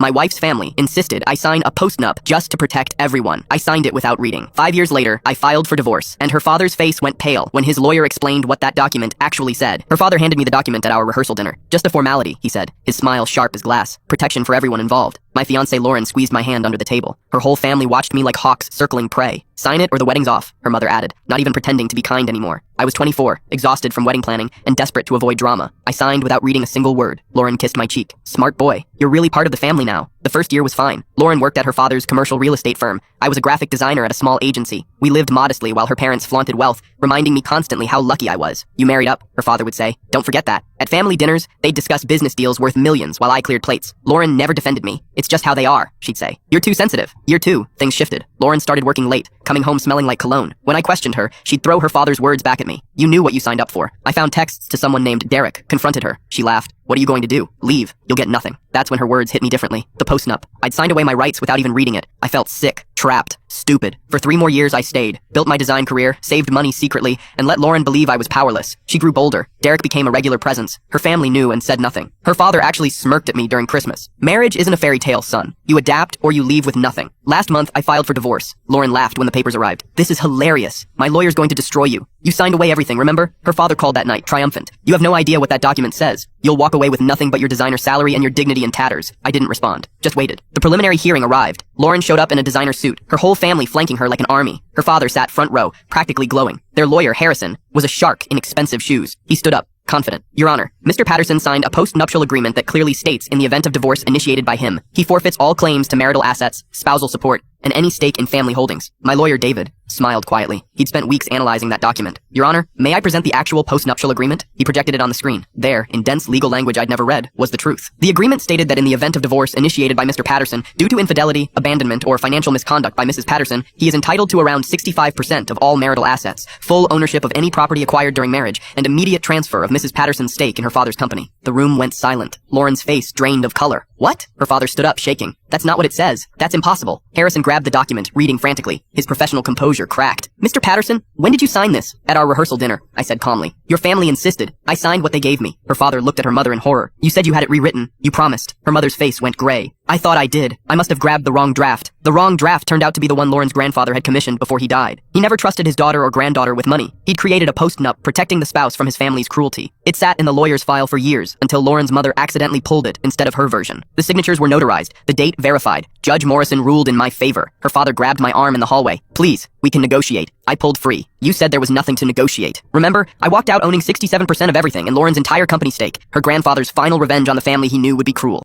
My wife's family insisted I sign a postnup just to protect everyone. I signed it without reading. 5 years later, I filed for divorce, and her father's face went pale when his lawyer explained what that document actually said. Her father handed me the document at our rehearsal dinner. Just a formality, he said, his smile sharp as glass. Protection for everyone involved. My fiancée Lauren squeezed my hand under the table. Her whole family watched me like hawks circling prey. Sign it or the wedding's off, her mother added, not even pretending to be kind anymore. I was 24, exhausted from wedding planning, and desperate to avoid drama. I signed without reading a single word. Lauren kissed my cheek. Smart boy. You're really part of the family now. The first year was fine. Lauren worked at her father's commercial real estate firm. I was a graphic designer at a small agency. We lived modestly while her parents flaunted wealth, reminding me constantly how lucky I was. You married up, her father would say. Don't forget that. At family dinners, they'd discuss business deals worth millions while I cleared plates. Lauren never defended me. It's just how they are, she'd say. You're too sensitive. Year 2, things shifted. Lauren started working late, coming home smelling like cologne. When I questioned her, she'd throw her father's words back at me. You knew what you signed up for. I found texts to someone named Derek, confronted her. She laughed. What are you going to do? Leave. You'll get nothing. That's when her words hit me differently. The postnup. I'd signed away my rights without even reading it. I felt sick, trapped, stupid. For 3 more years I stayed, built my design career, saved money secretly, and let Lauren believe I was powerless. She grew bolder. Derek became a regular presence. Her family knew and said nothing. Her father actually smirked at me during Christmas. Marriage isn't a fairy tale, son. You adapt or you leave with nothing. Last month, I filed for divorce. Lauren laughed when the papers arrived. This is hilarious. My lawyer's going to destroy you. You signed away everything, remember? Her father called that night, triumphant. You have no idea what that document says. You'll walk away with nothing but your designer salary and your dignity in tatters. I didn't respond. Just waited. The preliminary hearing arrived. Lauren showed up in a designer suit, her whole family flanking her like an army. Her father sat front row, practically glowing. Their lawyer, Harrison, was a shark in expensive shoes. He stood up, confident. Your Honor, Mr. Patterson signed a post-nuptial agreement that clearly states in the event of divorce initiated by him, he forfeits all claims to marital assets, spousal support, and any stake in family holdings. My lawyer, David, smiled quietly. He'd spent weeks analyzing that document. Your Honor, may I present the actual post-nuptial agreement? He projected it on the screen. There, in dense legal language I'd never read, was the truth. The agreement stated that in the event of divorce initiated by Mr. Patterson, due to infidelity, abandonment, or financial misconduct by Mrs. Patterson, he is entitled to around 65% of all marital assets, full ownership of any property acquired during marriage, and immediate transfer of Mrs. Patterson's stake in her father's company. The room went silent. Lauren's face drained of color. What? Her father stood up, shaking. That's not what it says. That's impossible. Harrison grabbed the document, reading frantically. His professional composure cracked. Mr. Patterson, when did you sign this? At our rehearsal dinner, I said calmly. Your family insisted. I signed what they gave me. Her father looked at her mother in horror. You said you had it rewritten. You promised. Her mother's face went gray. I thought I did. I must have grabbed the wrong draft. The wrong draft turned out to be the one Lauren's grandfather had commissioned before he died. He never trusted his daughter or granddaughter with money. He'd created a postnup protecting the spouse from his family's cruelty. It sat in the lawyer's file for years, until Lauren's mother accidentally pulled it instead of her version. The signatures were notarized, the date verified. Judge Morrison ruled in my favor. Her father grabbed my arm in the hallway. Please, we can negotiate. I pulled free. You said there was nothing to negotiate. Remember, I walked out owning 67% of everything and Lauren's entire company stake, her grandfather's final revenge on the family he knew would be cruel.